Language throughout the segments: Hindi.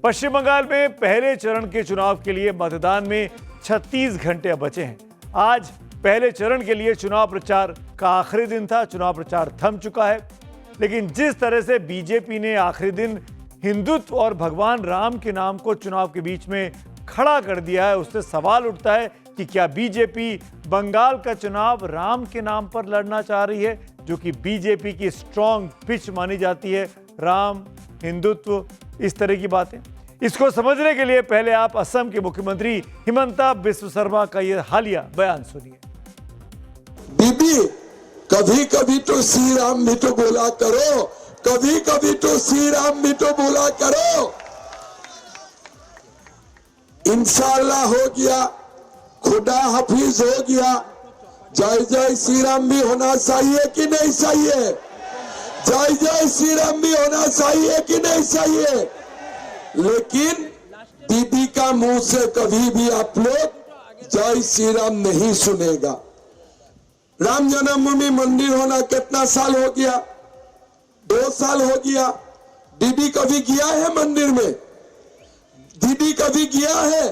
पश्चिम बंगाल में पहले चरण के चुनाव के लिए मतदान में 36 घंटे बचे हैं। आज पहले चरण के लिए चुनाव प्रचार का आखिरी दिन था। चुनाव प्रचार थम चुका है, लेकिन जिस तरह से बीजेपी ने आखिरी दिन हिंदुत्व और भगवान राम के नाम को चुनाव के बीच में खड़ा कर दिया है, उससे सवाल उठता है कि क्या बीजेपी बंगाल का चुनाव राम के नाम पर लड़ना चाह रही है, जो कि बीजेपी की स्ट्रॉन्ग पिच मानी जाती है। राम, हिंदुत्व, इस तरह की बातें। इसको समझने के लिए पहले आप असम के मुख्यमंत्री हिमंता बिस्व शर्मा का यह हालिया बयान सुनिए। दीदी, कभी कभी तो श्री राम भी तो बोला करो, कभी कभी तो श्री राम भी तो बोला करो। इंशाअल्लाह हो गया, खुदा हाफिज हो गया। जय जय श्री राम भी होना चाहिए कि नहीं चाहिए? जय जय श्री राम भी होना चाहिए कि नहीं चाहिए? लेकिन दीदी का मुंह से कभी भी आप लोग जय श्री राम नहीं सुनेगा। राम जन्मभूमि मंदिर होना कितना साल हो गया? 2 साल हो गया। दीदी कभी गया है मंदिर में? दीदी कभी गया है?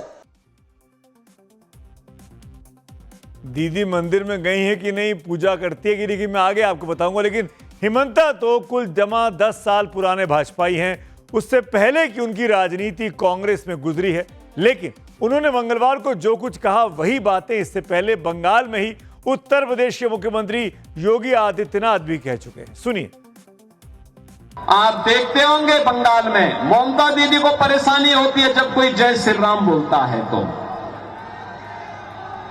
दीदी मंदिर में गई है कि नहीं, पूजा करती है कि नहीं, मैं आगे आपको बताऊंगा। लेकिन हिमंता तो कुल जमा 10 साल पुराने भाजपाई हैं। उससे पहले की उनकी राजनीति कांग्रेस में गुजरी है, लेकिन उन्होंने मंगलवार को जो कुछ कहा वही बातें इससे पहले बंगाल में ही उत्तर प्रदेश के मुख्यमंत्री योगी आदित्यनाथ भी कह चुके हैं। सुनिए। आप देखते होंगे बंगाल में ममता दीदी को परेशानी होती है जब कोई जय श्री राम बोलता है तो।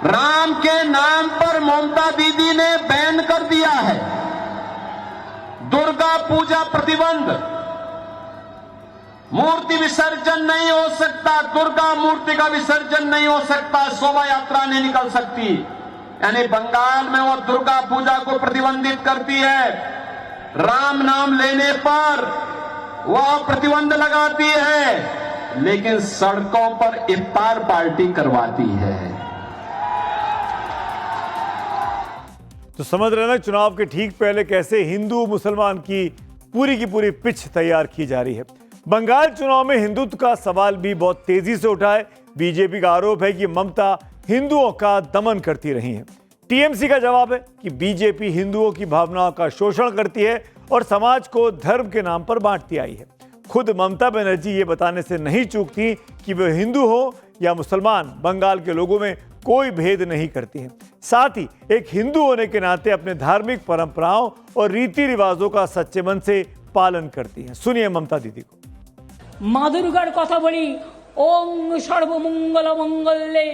राम के नाम पर ममता दीदी ने बैन कर दिया है। दुर्गा पूजा प्रतिबंध, मूर्ति विसर्जन नहीं हो सकता, दुर्गा मूर्ति का विसर्जन नहीं हो सकता, शोभा यात्रा नहीं निकल सकती। यानी बंगाल में वो दुर्गा पूजा को प्रतिबंधित करती है। राम नाम लेने पर वह प्रतिबंध लगाती है, लेकिन सड़कों पर इफ्तार पार्टी करवाती है। तो समझ रहे ना चुनाव के ठीक पहले कैसे हिंदू मुसलमान की पूरी पिच तैयार की जा रही है। बंगाल चुनाव में हिंदुत्व का सवाल भी बहुत तेजी से उठा है। बीजेपी का आरोप है कि ममता हिंदुओं का दमन करती रही हैं। टीएमसी का जवाब है कि बीजेपी हिंदुओं की भावनाओं का शोषण करती है और समाज को धर्म के नाम पर बांटती आई है। खुद ममता बनर्जी ये बताने से नहीं चूकती कि वे हिंदू हो या मुसलमान, बंगाल के लोगों में कोई भेद नहीं करती हैं। साथ ही एक हिंदू होने के नाते अपने धार्मिक परंपराओं और रीति रिवाजों का सच्चे मन से पालन करती हैं। सुनिए ममता दीदी को। মা দুর্গার কথা বলি, ওং সর্বমঙ্গল মঙ্গলে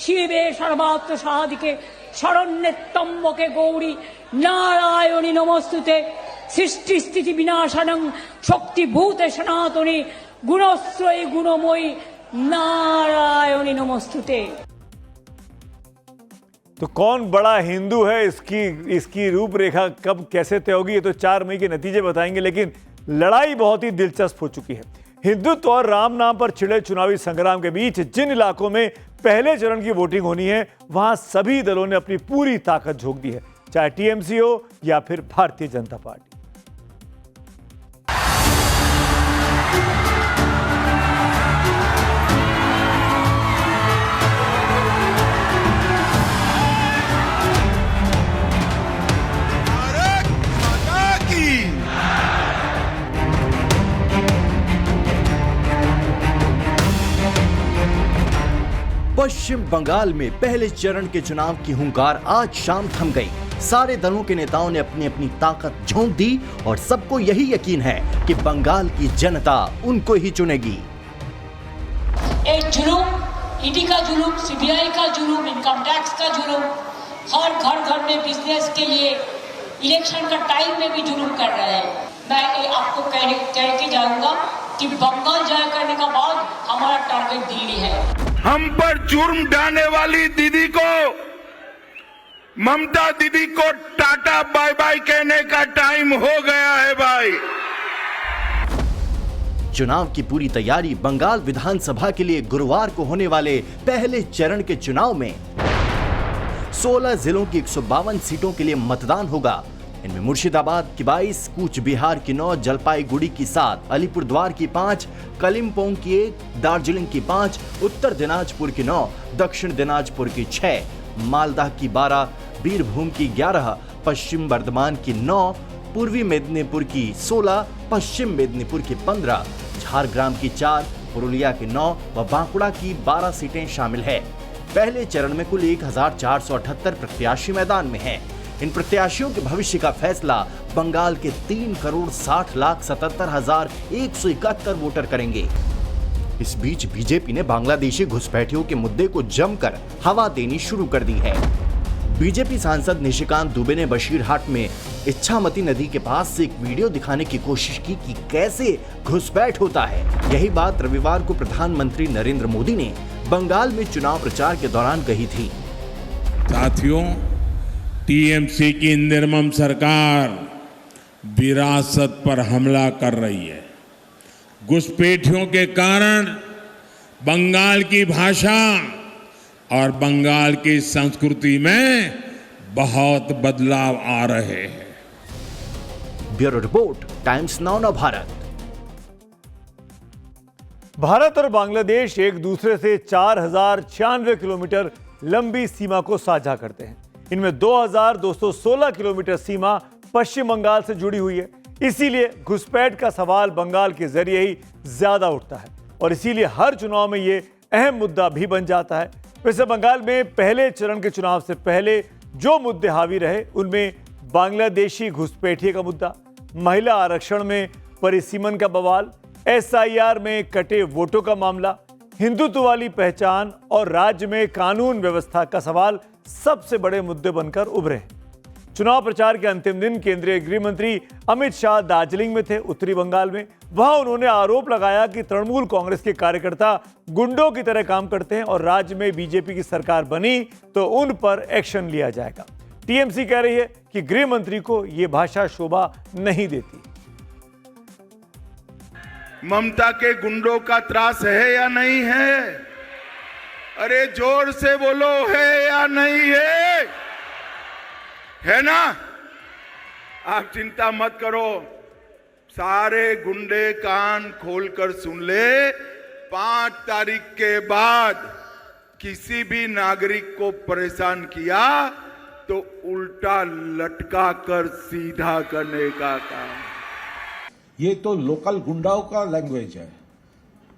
শিবে সর্বাত্ম সাধিকে শরণ্যে ত্র্যম্বকে গৌরী নারায়ণী নমস্তুতে সৃষ্টি স্থিতি বিনাশনং শক্তিভূতে সনাতনী গুণশ্রয়ী গুণময়ী नारायणी नमस्तुते। तो कौन बड़ा हिंदू है, इसकी रूपरेखा कब कैसे तय होगी, ये तो 4 मई के नतीजे बताएंगे। लेकिन लड़ाई बहुत ही दिलचस्प हो चुकी है। हिंदुत्व और राम नाम पर छिड़े चुनावी संग्राम के बीच जिन इलाकों में पहले चरण की वोटिंग होनी है, वहां सभी दलों ने अपनी पूरी ताकत झोंक दी है, चाहे टीएमसी हो या फिर भारतीय जनता पार्टी। पश्चिम बंगाल में पहले चरण के चुनाव की हुंकार आज शाम थम गई। सारे दलों के नेताओं ने अपनी अपनी ताकत झोंक दी और सबको यही यकीन है कि बंगाल की जनता उनको ही चुनेगी। एक जुलूम, ईडी का जुलूम, सीबीआई का जुलूम, इनकम टैक्स का जुलूम, हर घर में बिजनेस के लिए इलेक्शन का टाइम में भी जुलूम कर रहे हैं। मैं आपको कह के जाऊंगा कि बंगाल जय करने का बाद हमारा टारगेट दिल्ली है। हम पर जुर्म डालने वाली दीदी को, ममता दीदी को टाटा बाय बाय कहने का टाइम हो गया है भाई। चुनाव की पूरी तैयारी बंगाल विधानसभा के लिए गुरुवार को होने वाले पहले चरण के चुनाव में 16 जिलों की 152 सीटों के लिए मतदान होगा। इनमें मुर्शिदाबाद की 22, कूच बिहार की 9, जलपाईगुड़ी की 7, अलीपुरद्वार की 5, कलिम्पोंग की 1, दार्जिलिंग की 5, उत्तर दिनाजपुर की 9, दक्षिण दिनाजपुर की 6, मालदाह की 12, बीरभूम की 11, पश्चिम बर्धमान की 9, पूर्वी मेदिनीपुर की 16, पश्चिम मेदिनीपुर की 15, झारग्राम की 4, पुरुलिया की 9 व बांकुड़ा की 12 सीटें शामिल है। पहले चरण में कुल 1478 प्रत्याशी मैदान में हैं। इन प्रत्याशियों के भविष्य का फैसला बंगाल के 3,60,77,171 वोटर करेंगे। इस बीच बीजेपी ने बांग्लादेशी घुसपैठियों के मुद्दे को जमकर हवा देनी शुरू कर दी है। बीजेपी सांसद निशिकांत दुबे ने बशीरहाट में इच्छामती नदी के पास से एक वीडियो दिखाने की कोशिश की कि कैसे घुसपैठ होता है। यही बात रविवार को प्रधानमंत्री नरेंद्र मोदी ने बंगाल में चुनाव प्रचार के दौरान कही थी। साथियों, टीएमसी की निर्मम सरकार विरासत पर हमला कर रही है। घुसपैठियों के कारण बंगाल की भाषा और बंगाल की संस्कृति में बहुत बदलाव आ रहे हैं। Bureau report, times now Bharat. Bharat और बांग्लादेश एक दूसरे से 4096 किलोमीटर लंबी सीमा को साझा करते हैं। इनमें 2216 किलोमीटर सीमा पश्चिम बंगाल से जुड़ी हुई है। इसीलिए घुसपैठ का सवाल बंगाल के जरिए ही ज्यादा उठता है और इसीलिए हर चुनाव में यह अहम मुद्दा भी बन जाता है। वैसे बंगाल में पहले चरण के चुनाव से पहले जो मुद्दे हावी रहे उनमें बांग्लादेशी घुसपैठिए का मुद्दा, महिला आरक्षण में परिसीमन का बवाल, एसआईआर में कटे वोटों का मामला, हिंदुत्व वाली पहचान और राज्य में कानून व्यवस्था का सवाल सबसे बड़े मुद्दे बनकर उभरे हैं। चुनाव प्रचार के अंतिम दिन केंद्रीय गृह मंत्री अमित शाह दार्जिलिंग में थे, उत्तरी बंगाल में। वहां उन्होंने आरोप लगाया कि तृणमूल कांग्रेस के कार्यकर्ता गुंडों की तरह काम करते हैं और राज्य में बीजेपी की सरकार बनी तो उन पर एक्शन लिया जाएगा। टीएमसी कह रही है कि गृह मंत्री को यह भाषा शोभा नहीं देती। ममता के गुंडों का त्रास है या नहीं है? अरे जोर से बोलो, है या नहीं है? है ना? आप चिंता मत करो, सारे गुंडे कान खोलकर सुन ले। 5 तारीख के बाद किसी भी नागरिक को परेशान किया तो उल्टा लटका कर सीधा करने का काम। ये तो लोकल गुंडाओं का लैंग्वेज है।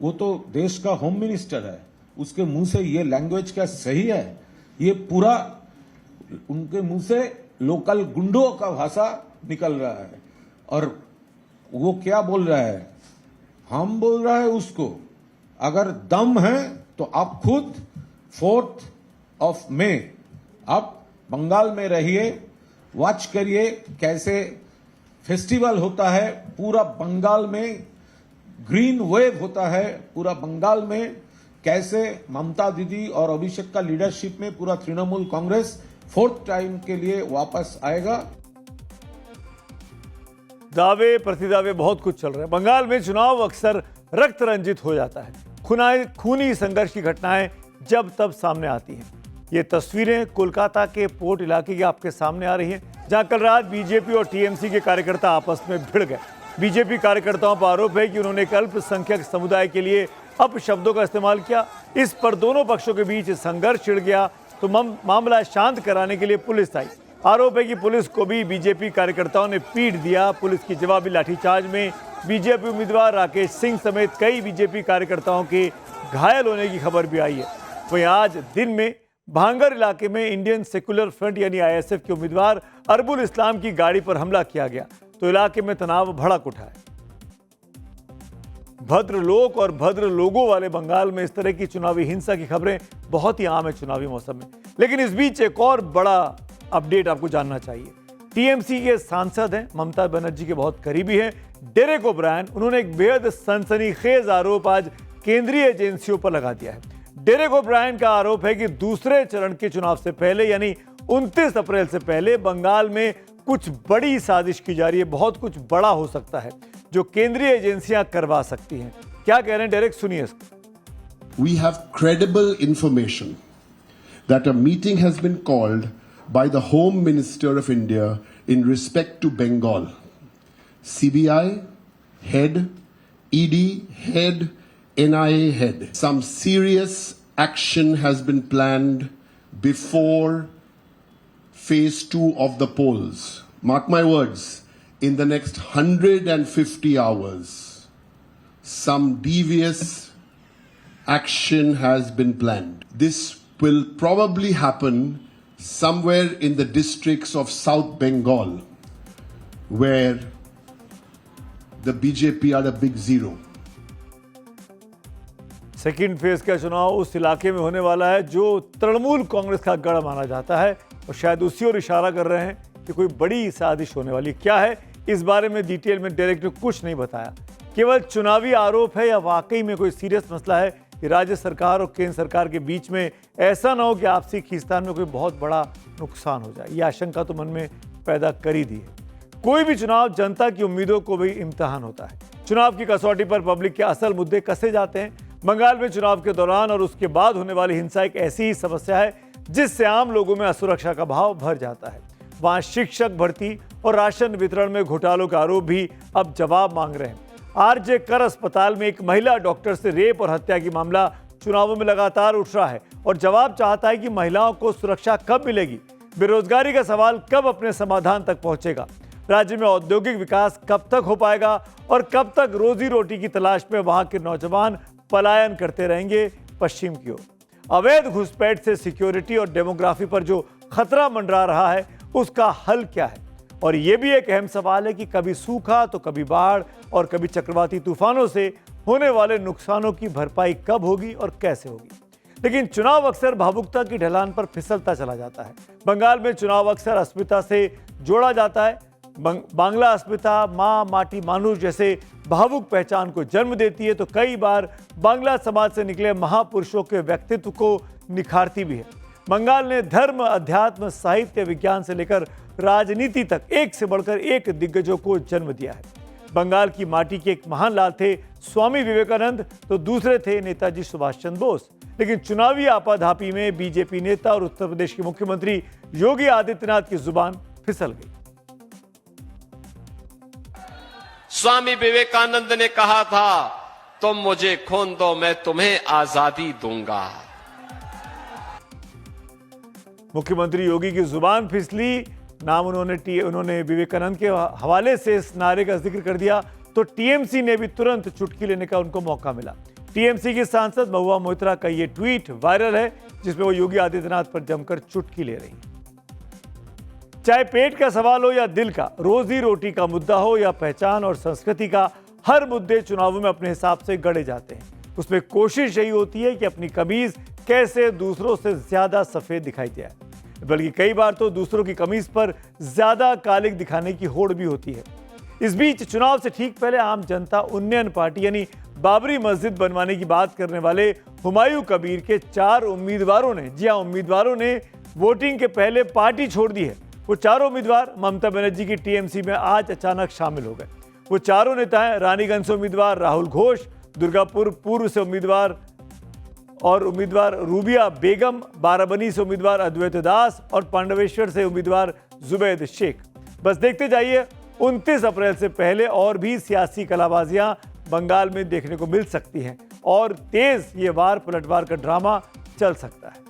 वो तो देश का होम मिनिस्टर है, उसके मुंह से ये लैंग्वेज क्या सही है? ये पूरा उनके मुंह से लोकल गुंडों का भाषा निकल रहा है। और वो क्या बोल रहा है? हम बोल रहा है उसको, अगर दम है तो आप खुद 4 मई आप बंगाल में रहिए, वॉच करिए कैसे फेस्टिवल होता है। पूरा बंगाल में ग्रीन वेव होता है। पूरा बंगाल में कैसे ममता दीदी और अभिषेक का लीडरशिप में पूरा तृणमूल कांग्रेस 4th टाइम के लिए वापस आएगा। दावे प्रतिदावे बहुत कुछ चल रहे हैं। बंगाल में चुनाव अक्सर रक्त रंजित हो जाता है। खूनी संघर्ष की घटनाएं जब तब सामने आती हैं। ये तस्वीरें कोलकाता के पोर्ट इलाके की आपके सामने आ रही हैं, जहां कल रात बीजेपी और टीएमसी के कार्यकर्ता आपस में भिड़ गए। बीजेपी कार्यकर्ताओं पर आरोप है कि उन्होंने एक अल्पसंख्यक समुदाय के लिए अपशब्दों का इस्तेमाल किया। इस पर दोनों पक्षों के बीच संघर्ष छिड़ गया तो मामला शांत कराने के लिए पुलिस आई। आरोप है कि पुलिस को भी बीजेपी कार्यकर्ताओं ने पीट दिया। पुलिस की जवाबी लाठीचार्ज में बीजेपी उम्मीदवार राकेश सिंह समेत कई बीजेपी कार्यकर्ताओं के घायल होने की खबर भी आई है। वहीं आज दिन में भांगर इलाके में इंडियन सेक्युलर फ्रंट यानी आईएसएफ के उम्मीदवार अरबुल इस्लाम की गाड़ी पर हमला किया गया तो इलाके में तनाव भड़क उठा है। भद्र लोग और भद्र लोगों वाले बंगाल में इस तरह की चुनावी हिंसा की खबरें बहुत ही आम है चुनावी मौसम में। लेकिन इस बीच एक और बड़ा अपडेट आपको जानना चाहिए। टीएमसी के सांसद हैं, ममता बनर्जी के बहुत करीबी हैं, डेरेक ओब्रायन। उन्होंने एक बेहद सनसनीखेज आरोप आज केंद्रीय एजेंसियों पर लगा दिया है। डेरेक ओब्रायन का आरोप है कि दूसरे चरण के चुनाव से पहले यानी 29 अप्रैल से पहले बंगाल में कुछ बड़ी साजिश की जा रही है। बहुत कुछ बड़ा हो सकता है जो केंद्रीय एजेंसियां करवा सकती हैं। क्या कह रहे हैं डेरेक, सुनिए इसको। We have credible information that a meeting has been called by the Home Minister of India in respect to Bengal. CBI head, ED head, NIA head. Some serious action has been planned before phase 2 of the polls. Mark my words, in the next 150 hours, some devious action has been planned. This will probably happen somewhere in the districts of South Bengal, where the BJP are a big zero. Second phase का चुनाव उस इलाके में होने वाला है जो तृणमूल कांग्रेस का गढ़ माना जाता है और शायद उसी ओर इशारा कर रहे हैं कि कोई बड़ी साजिश होने वाली। क्या है इस बारे में डिटेल में डायरेक्ट ने कुछ नहीं बताया, केवल चुनावी आरोप है या वाकई में कोई सीरियस मसला है कि राज्य सरकार और केंद्र सरकार के बीच में ऐसा ना हो कि आपसी खींचतान में कोई बहुत बड़ा नुकसान हो जाए। ये आशंका तो मन में पैदा कर ही दी है। कोई भी चुनाव जनता की उम्मीदों को भी इम्तिहान होता है। चुनाव की कसौटी पर पब्लिक के असल मुद्दे कसे जाते हैं। बंगाल में चुनाव के दौरान और उसके बाद होने वाली हिंसा एक ऐसी ही समस्या है जिससे आम लोगों में असुरक्षा का भाव भर जाता है। वहां शिक्षक भर्ती और राशन वितरण में घोटालों का आरोप भी अब जवाब मांग रहे हैं। आरजे कर अस्पताल में एक महिला डॉक्टर से रेप और हत्या की मामला चुनावों में लगातार उठ रहा है और जवाब चाहता है कि महिलाओं को सुरक्षा कब मिलेगी। बेरोजगारी का सवाल कब अपने समाधान तक पहुंचेगा। राज्य में औद्योगिक विकास कब तक हो पाएगा और कब तक रोजी रोटी की तलाश में वहां के नौजवान पलायन करते रहेंगे पश्चिम की ओर। अवैध घुसपैठ से सिक्योरिटी और डेमोग्राफी पर जो खतरा मंडरा रहा है उसका हल क्या है। और यह भी एक अहम सवाल है कि कभी सूखा तो कभी बाढ़ और कभी चक्रवाती तूफानों से होने वाले नुकसानों की भरपाई कब होगी और कैसे होगी। लेकिन चुनाव अक्सर भावुकता की ढलान पर फिसलता चला जाता है। बंगाल में चुनाव अक्सर अस्मिता से जोड़ा जाता है। बांग्ला अस्मिता माँ माटी मानुष जैसे भावुक पहचान को जन्म देती है तो कई बार बांग्ला समाज से निकले महापुरुषों के व्यक्तित्व को निखारती भी है। बंगाल ने धर्म, अध्यात्म, साहित्य, विज्ञान से लेकर राजनीति तक एक से बढ़कर एक दिग्गजों को जन्म दिया है। बंगाल की माटी के एक महान लाल थे स्वामी विवेकानंद, तो दूसरे थे नेताजी सुभाष चंद्र बोस। लेकिन चुनावी आपाधापी में बीजेपी नेता और उत्तर प्रदेश के मुख्यमंत्री योगी आदित्यनाथ की जुबान फिसल गई। स्वामी विवेकानंद ने कहा था, तुम मुझे खून दो मैं तुम्हें आजादी दूंगा। मुख्यमंत्री योगी की जुबान फिसली। नाम उन्होंने विवेकानंद के हवाले से इस नारे का जिक्र कर दिया तो टीएमसी ने भी तुरंत चुटकी लेने का उनको मौका मिला। टीएमसी की सांसद महुआ मोइत्रा का ये ट्वीट वायरल है जिसमें वो योगी आदित्यनाथ पर जमकर चुटकी ले रही। चाहे पेट का सवाल हो या दिल का, रोजी रोटी का मुद्दा हो या पहचान और संस्कृति का, हर मुद्दे चुनावों में अपने हिसाब से गढ़े जाते हैं। उसमें कोशिश यही होती है कि अपनी कमीज कैसे दूसरों से ज्यादा सफेद दिखाई जाए, बल्कि कई बार तो दूसरों की कमीज पर ज्यादा कालिक दिखाने की होड़ भी होती है। इस बीच चुनाव से ठीक पहले आम जनता उन्नयन पार्टी यानी बाबरी मस्जिद बनवाने की बात करने वाले हुमायूं कबीर के 4 उम्मीदवारों ने, जी हां, उम्मीदवारों ने वोटिंग के पहले पार्टी छोड़ दी है। वो चारों उम्मीदवार ममता बनर्जी की टीएमसी में आज अचानक शामिल हो गए। वो चारों नेता हैं रानीगंज से उम्मीदवार राहुल घोष, दुर्गापुर पूर्व से उम्मीदवार रूबिया बेगम, बाराबनी से उम्मीदवार अद्वैत दास और पांडवेश्वर से उम्मीदवार जुबैद शेख। बस देखते जाइए, 29 अप्रैल से पहले और भी सियासी कलाबाजियां बंगाल में देखने को मिल सकती हैं और तेज ये वार पलटवार का ड्रामा चल सकता है।